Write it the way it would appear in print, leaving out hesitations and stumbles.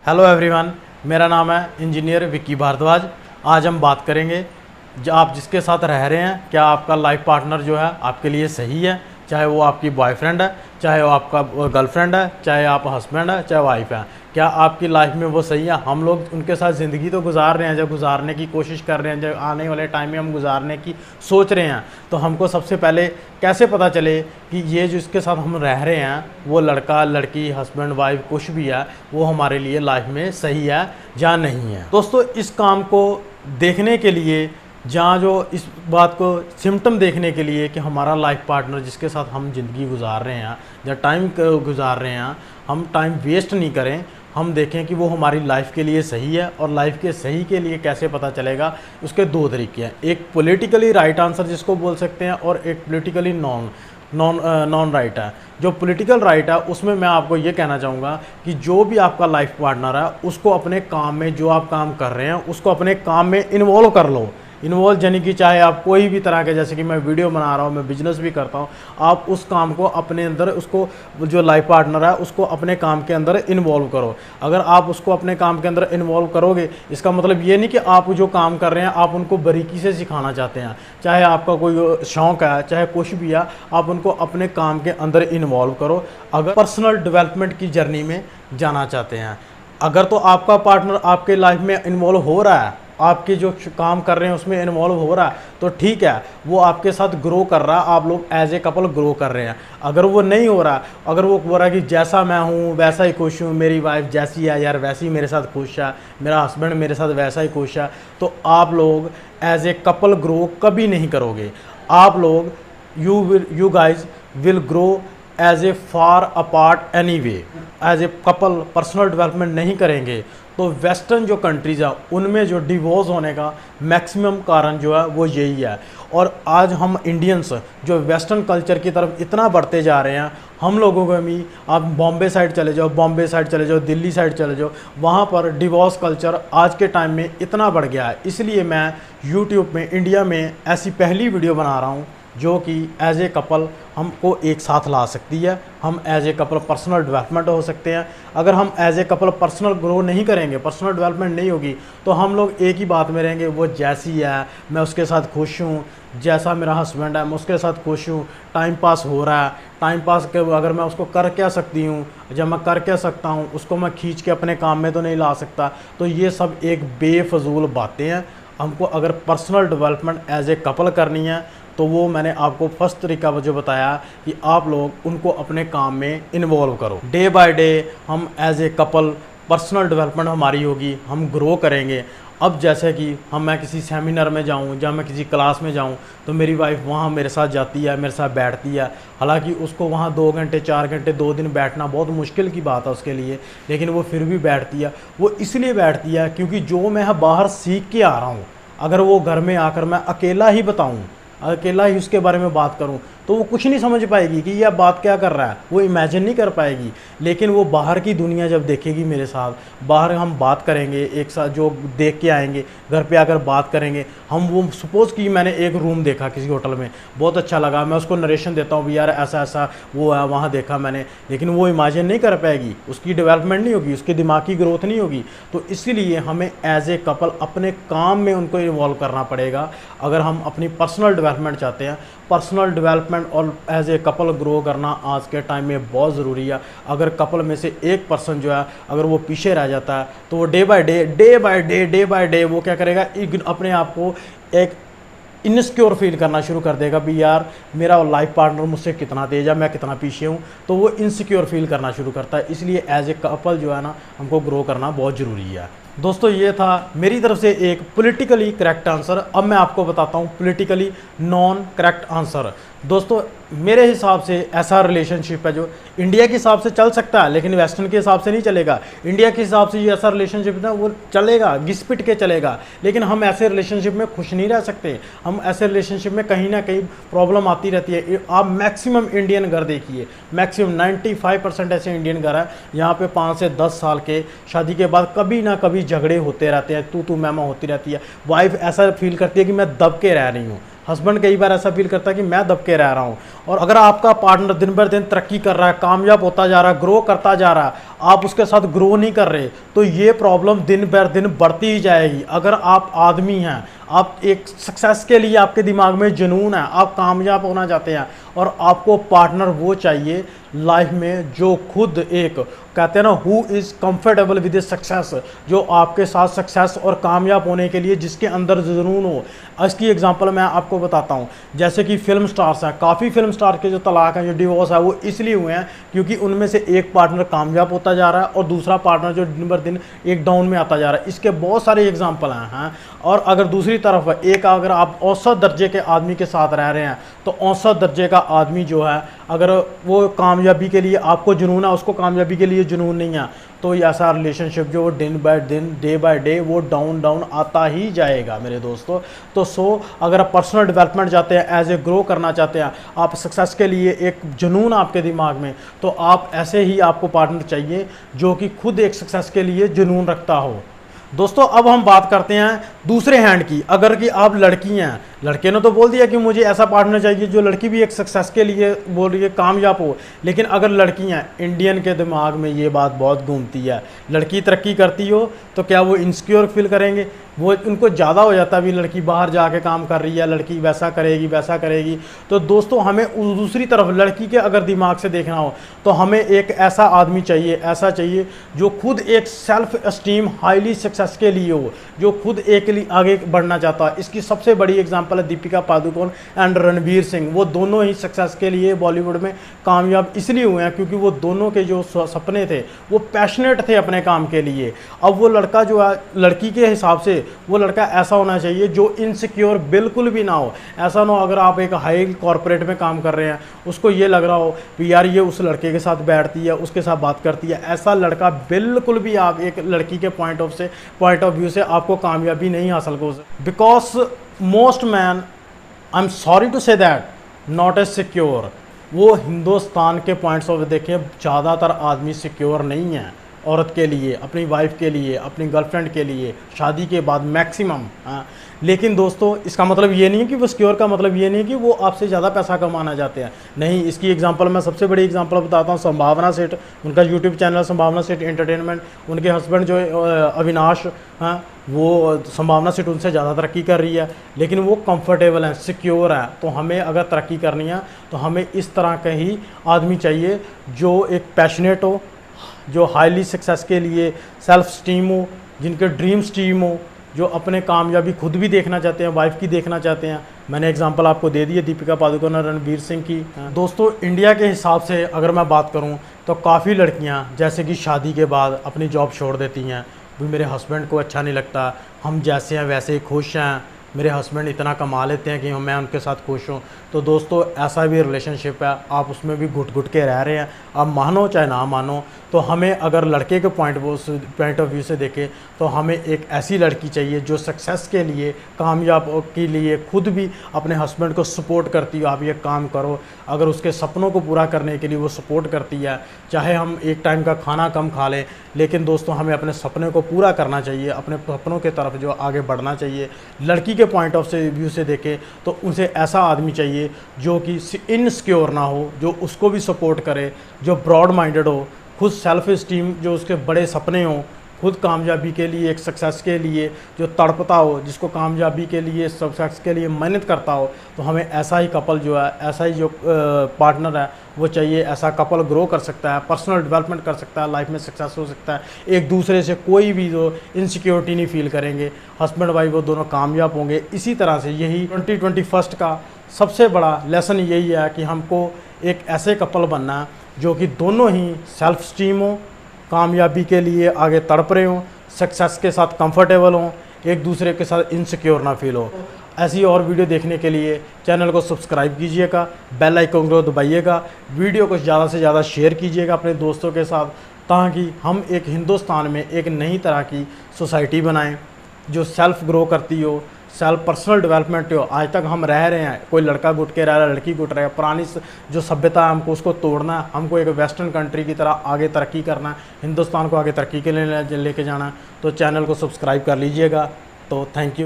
Hello everyone, मेरा नाम है इंजीनियर विक्की भारद्वाज। आज हम बात करेंगे आप जिसके साथ रह रहे हैं, क्या आपका लाइफ पार्टनर जो है आपके लिए सही है। चाहे वो आपकी बॉयफ्रेंड है, चाहे वो आपका गर्लफ्रेंड है, चाहे आप हस्बैंड है, चाहे वाइफ है, क्या आपकी लाइफ में वो सही है। हम लोग उनके साथ ज़िंदगी तो गुजार रहे हैं, जब गुजारने की कोशिश कर रहे हैं, जब आने वाले टाइम में हम गुजारने की सोच रहे हैं, तो हमको सबसे पहले कैसे पता चले कि ये जो इसके साथ हम रह रहे हैं, वो लड़का लड़की हस्बैंड वाइफ कुछ भी है, वो हमारे लिए लाइफ में सही है या नहीं है। दोस्तों, इस काम को देखने के लिए, जहाँ जो इस बात को सिम्टम देखने के लिए कि हमारा लाइफ पार्टनर जिसके साथ हम ज़िंदगी गुजार रहे हैं या टाइम गुजार रहे हैं, हम टाइम वेस्ट नहीं करें, हम देखें कि वो हमारी लाइफ के लिए सही है। और लाइफ के सही के लिए कैसे पता चलेगा, उसके दो तरीके हैं। एक पॉलिटिकली राइट आंसर जिसको बोल सकते हैं, और एक पॉलिटिकली नॉन राइट है। जो पॉलिटिकल राइट है उसमें मैं आपको ये कहना चाहूँगा कि जो भी आपका लाइफ पार्टनर है उसको अपने काम में, जो आप काम कर रहे हैं उसको अपने काम में इन्वॉल्व कर लो। इन्वॉल्व यानी कि चाहे आप कोई भी तरह के, जैसे कि मैं वीडियो बना रहा हूँ, मैं बिजनेस भी करता हूँ, आप उस काम को अपने अंदर, उसको जो लाइफ पार्टनर है उसको अपने काम के अंदर इन्वॉल्व करो। अगर आप उसको अपने काम के अंदर इन्वॉल्व करोगे, इसका मतलब ये नहीं कि आप जो काम कर रहे हैं आप उनको बारीकी से सिखाना चाहते हैं। चाहे आपका कोई शौक़ है, चाहे कुछ भी है, आप उनको अपने काम के अंदर इन्वॉल्व करो। अगर पर्सनल डेवलपमेंट की जर्नी में जाना चाहते हैं, अगर तो आपका पार्टनर आपके लाइफ में इन्वॉल्व हो रहा है, आपके जो काम कर रहे हैं उसमें इन्वॉल्व हो रहा है, तो ठीक है, वो आपके साथ ग्रो कर रहा है, आप लोग एज ए कपल ग्रो कर रहे हैं। अगर वो नहीं हो रहा, अगर वो बोल रहा है कि जैसा मैं हूँ वैसा ही खुश हूँ, मेरी वाइफ जैसी है यार वैसी मेरे साथ खुश है, मेरा हस्बैंड मेरे साथ वैसा ही खुश है, तो आप लोग एज ए कपल ग्रो कभी नहीं करोगे। आप लोग you guys will grow as a far apart anyway. As a couple personal development नहीं करेंगे तो वेस्टर्न जो कंट्रीज़ हैं उनमें जो डिवोर्स होने का मैक्सिमम कारण जो है वो यही है। और आज हम इंडियंस जो वेस्टर्न कल्चर की तरफ इतना बढ़ते जा रहे हैं, हम लोगों को भी, आप बॉम्बे साइड चले जाओ, दिल्ली साइड चले जाओ, वहाँ पर डिवोर्स कल्चर आज के टाइम में इतना बढ़ गया है। इसलिए मैं यूट्यूब में इंडिया में ऐसी पहली वीडियो बना रहा हूँ जो कि एज ए कपल हमको एक साथ ला सकती है। हम as a couple personal development हो सकते हैं। अगर हम as a couple personal grow नहीं करेंगे, पर्सनल डेवलपमेंट नहीं होगी, तो हम लोग एक ही बात में रहेंगे, वो जैसी है मैं उसके साथ खुश हूँ, जैसा मेरा हस्बैंड है मैं उसके साथ खुश हूँ, टाइम पास हो रहा है। टाइम पास के अगर मैं उसको कर क्या सकती हूँ, जब मैं कर क्या सकता हूँ, उसको मैं खींच के अपने काम में तो नहीं ला सकता। तो ये सब एक बेफजूल बातें हैं। हमको अगर personal development as a couple करनी है, तो वो मैंने आपको फर्स्ट तरीका जो बताया कि आप लोग उनको अपने काम में इन्वॉल्व करो। डे बाय डे हम as a couple personal development हमारी होगी, हम ग्रो करेंगे। अब जैसे कि मैं किसी सेमिनार में जाऊं या मैं किसी क्लास में जाऊं, तो मेरी वाइफ वहाँ मेरे साथ जाती है, मेरे साथ बैठती है। हालांकि उसको वहाँ 2 घंटे 4 घंटे 2 दिन बैठना बहुत मुश्किल की बात है उसके लिए, लेकिन वो फिर भी बैठती है। वो इसलिए बैठती है क्योंकि जो मैं बाहर सीख के आ रहा हूँ, अगर वो घर में आकर मैं अकेला ही बताऊँ, अकेला ही उसके बारे में बात करूं, तो वो कुछ नहीं समझ पाएगी कि यह बात क्या कर रहा है, वो इमेजिन नहीं कर पाएगी। लेकिन वो बाहर की दुनिया जब देखेगी मेरे साथ, बाहर हम बात करेंगे एक साथ, जो देख के आएंगे घर पे आकर बात करेंगे हम। वो सपोज़ कि मैंने एक रूम देखा किसी होटल में, बहुत अच्छा लगा, मैं उसको नरेशन देता हूँ भी यार ऐसा ऐसा वो है, वहाँ देखा मैंने, लेकिन वो इमेजिन नहीं कर पाएगी, उसकी डेवलपमेंट नहीं होगी, उसकी दिमाग की ग्रोथ नहीं होगी। तो इसलिए हमें एज ए कपल अपने काम में उनको इन्वॉल्व करना पड़ेगा। अगर हम अपनी पर्सनल डेवलपमेंट चाहते हैं, पर्सनल डेवलपमेंट और एज ए कपल ग्रो करना आज के टाइम में बहुत ज़रूरी है। अगर कपल में से एक पर्सन जो है अगर वो पीछे रह जाता है, तो वो डे बाय डे वो क्या करेगा, अपने आप को एक इनसिक्योर फील करना शुरू कर देगा भी यार मेरा लाइफ पार्टनर मुझसे कितना तेज है, मैं कितना पीछे हूँ। तो वो इनसिक्योर फील करना शुरू करता है। इसलिए एज ए कपल जो है ना, हमको ग्रो करना बहुत ज़रूरी है। दोस्तों, ये था मेरी तरफ से एक पॉलिटिकली करेक्ट आंसर। अब मैं आपको बताता हूँ पॉलिटिकली नॉन करेक्ट आंसर। दोस्तों, मेरे हिसाब से ऐसा रिलेशनशिप है जो इंडिया के हिसाब से चल सकता है, लेकिन वेस्टर्न के हिसाब से नहीं चलेगा। इंडिया के हिसाब से ये ऐसा रिलेशनशिप ना वो चलेगा, घिस-पिट के चलेगा, लेकिन हम ऐसे रिलेशनशिप में खुश नहीं रह सकते। हम ऐसे रिलेशनशिप में कहीं ना कहीं प्रॉब्लम आती रहती है। आप मैक्सिमम इंडियन घर देखिए, मैक्सिमम 95% ऐसे इंडियन घर है यहाँ पे 5 से 10 साल के शादी के बाद कभी ना कभी झगड़े होते रहते हैं, तू मैं होती रहती है। वाइफ ऐसा फील करती है कि मैं दब के रह रही हूँ, हस्बैंड कई बार ऐसा फील करता है कि मैं दब के रह रहा हूँ। और अगर आपका पार्टनर दिन भर दिन तरक्की कर रहा है, कामयाब होता जा रहा है, ग्रो करता जा रहा है, आप उसके साथ ग्रो नहीं कर रहे, तो ये प्रॉब्लम दिन बर दिन बढ़ती ही जाएगी। अगर आप आदमी हैं, आप एक सक्सेस के लिए आपके दिमाग में जुनून है, आप कामयाब होना चाहते हैं और आपको पार्टनर वो चाहिए लाइफ में जो खुद एक कहते हैं ना who is comfortable with success, जो आपके साथ सक्सेस और कामयाब होने के लिए जिसके अंदर जुनून हो। इसकी एग्जांपल मैं आपको बताता हूँ, जैसे कि फिल्म स्टार्स हैं, काफ़ी फिल्म स्टार के जो तलाक हैं, जो डिवोर्स है, वो इसलिए हुए हैं क्योंकि उनमें से एक पार्टनर कामयाब होता जा रहा है और दूसरा पार्टनर जो दिन बर दिन एक डाउन में आता जा रहा है। इसके बहुत सारे एग्जाम्पल हैं। और अगर दूसरी तरफ एक अगर आप औसत दर्जे के आदमी के साथ रह रहे हैं, तो औसत दर्जे का आदमी जो है अगर वो कामयाबी के लिए आपको जुनून है, उसको कामयाबी के लिए जुनून नहीं है, तो ये ऐसा रिलेशनशिप जो दिन बाय दिन डे बाय डे वो डाउन डाउन आता ही जाएगा मेरे दोस्तों। तो अगर आप पर्सनल डेवलपमेंट चाहते हैं, एज ए ग्रो करना चाहते हैं, आप सक्सेस के लिए एक जुनून आपके दिमाग में, तो आप ऐसे ही आपको पार्टनर चाहिए जो कि खुद एक सक्सेस के लिए जुनून रखता हो। दोस्तों अब हम बात करते हैं दूसरे हैंड की। अगर कि आप लड़की हैं, लड़के ने तो बोल दिया कि मुझे ऐसा पार्टनर चाहिए जो लड़की भी एक सक्सेस के लिए बोल रही है, कामयाब हो। लेकिन अगर लड़की हैं, इंडियन के दिमाग में ये बात बहुत घूमती है, लड़की तरक्की करती हो तो क्या वो इनसिक्योर फील करेंगे? वो उनको ज़्यादा हो जाता है भी लड़की बाहर जाके काम कर रही है, लड़की वैसा करेगी वैसा करेगी। तो दोस्तों हमें उस दूसरी तरफ लड़की के अगर दिमाग से देखना हो तो हमें एक ऐसा आदमी चाहिए, ऐसा चाहिए जो खुद एक सेल्फ एस्टीम हाईली सक्सेस के लिए हो, जो खुद एक लिए आगे बढ़ना चाहता है। इसकी सबसे बड़ी एग्जांपल है दीपिका पादुकोण एंड रणवीर सिंह। वो दोनों ही सक्सेस के लिए बॉलीवुड में कामयाब इसलिए हुए हैं क्योंकि वो दोनों के जो सपने थे वो पैशनेट थे अपने काम के लिए। अब वो लड़का जो है, लड़की के हिसाब से वो लड़का ऐसा होना चाहिए जो इनसिक्योर बिल्कुल भी ना हो। ऐसा ना हो अगर आप एक हाई कॉर्पोरेट में काम कर रहे हैं, उसको ये लग रहा हो कि यार ये उस लड़के के साथ बैठती है, उसके साथ बात करती है, ऐसा लड़का बिल्कुल भी आप एक लड़की के पॉइंट ऑफ व्यू से आपको कामयाबी नहीं हासिल हो सकती। Because most man, I am sorry to say that, not a secure. वो हिंदुस्तान के पॉइंट्स ऑफ व्यू देखें, ज़्यादातर आदमी सिक्योर नहीं है औरत के लिए, अपनी वाइफ के लिए, अपनी गर्लफ्रेंड के लिए, शादी के बाद मैक्सिमम। लेकिन दोस्तों इसका मतलब ये नहीं है कि वो सिक्योर का मतलब ये नहीं है कि वो आपसे ज़्यादा पैसा कमाना चाहते हैं, नहीं। इसकी एग्जांपल मैं सबसे बड़ी एग्जांपल बताता हूँ, संभावना सेठ, उनका यूट्यूब चैनल संभावना सेठ एंटरटेनमेंट। उनके हस्बैंड जो अविनाश, वो संभावना सेठ उनसे ज़्यादा तरक्की कर रही है, लेकिन वो कंफर्टेबल हैं, सिक्योर है। तो हमें अगर तरक्की करनी है तो हमें इस तरह का ही आदमी चाहिए जो एक पैशनेट हो, जो हाईली सक्सेस के लिए सेल्फ स्टीम हो, जिनके ड्रीम स्टीम हो, जो अपने कामयाबी खुद भी देखना चाहते हैं, वाइफ की देखना चाहते हैं। मैंने एग्जांपल आपको दे दी है दीपिका पादुकोण और रणवीर सिंह की। दोस्तों इंडिया के हिसाब से अगर मैं बात करूं तो काफ़ी लड़कियां जैसे कि शादी के बाद अपनी जॉब छोड़ देती हैं, भी मेरे हस्बैंड को अच्छा नहीं लगता, हम जैसे हैं वैसे ही खुश हैं, मेरे हस्बैंड इतना कमा लेते हैं कि मैं उनके साथ खुश हूँ। तो दोस्तों ऐसा भी रिलेशनशिप है, आप उसमें भी घुट घुट के रह रहे हैं, आप मानो चाहे ना मानो। तो हमें अगर लड़के के पॉइंट ऑफ व्यू से देखें तो हमें एक ऐसी लड़की चाहिए जो सक्सेस के लिए, कामयाब के लिए खुद भी अपने हस्बैंड को सपोर्ट करती हो, आप ये काम करो। अगर उसके सपनों को पूरा करने के लिए वो सपोर्ट करती है, चाहे हम एक टाइम का खाना कम खा लें, लेकिन दोस्तों हमें अपने सपने को पूरा करना चाहिए, अपने सपनों के तरफ जो आगे बढ़ना चाहिए। लड़की के पॉइंट ऑफ व्यू से देखें तो उसे ऐसा आदमी चाहिए जो कि इनसिक्योर ना हो, जो उसको भी सपोर्ट करे, जो ब्रॉड माइंडेड हो, खुद सेल्फ इस्टीम, जो उसके बड़े सपने हों, खुद कामयाबी के लिए, एक सक्सेस के लिए जो तड़पता हो, जिसको कामयाबी के लिए, सक्सेस के लिए मेहनत करता हो। तो हमें ऐसा ही कपल जो है, ऐसा ही जो पार्टनर है वो चाहिए। ऐसा कपल ग्रो कर सकता है, पर्सनल डेवलपमेंट कर सकता है, लाइफ में सक्सेस हो सकता है, एक दूसरे से कोई भी जो इनसिक्योरिटी नहीं फील करेंगे, हस्बैंड वाइफ वो दोनों कामयाब होंगे। इसी तरह से यही 2021 का सबसे बड़ा लेसन यही है कि हमको एक ऐसे कपल बनना है जो कि दोनों ही सेल्फ स्टीम हो, कामयाबी के लिए आगे तड़प रहे हों, सक्सेस के साथ कंफर्टेबल हों, एक दूसरे के साथ इनसिक्योर ना फील हो। ऐसी और वीडियो देखने के लिए चैनल को सब्सक्राइब कीजिएगा, बेल आइकन को दबाइएगा, वीडियो को ज़्यादा से ज़्यादा शेयर कीजिएगा अपने दोस्तों के साथ, ताकि हम एक हिंदुस्तान में एक नई तरह की सोसाइटी बनाएं जो सेल्फ ग्रो करती हो, सेल्फ पर्सनल डेवलपमेंट हो। आज तक हम रह रहे हैं, कोई लड़का घुट के रह रहा है, लड़की घुट रहा है, पुरानी जो सभ्यता है हमको उसको तोड़ना है, हमको एक वेस्टर्न कंट्री की तरह आगे तरक्की करना है, हिंदुस्तान को आगे तरक्की के लिए लेके जाना है। तो चैनल को सब्सक्राइब कर लीजिएगा। तो थैंक यू।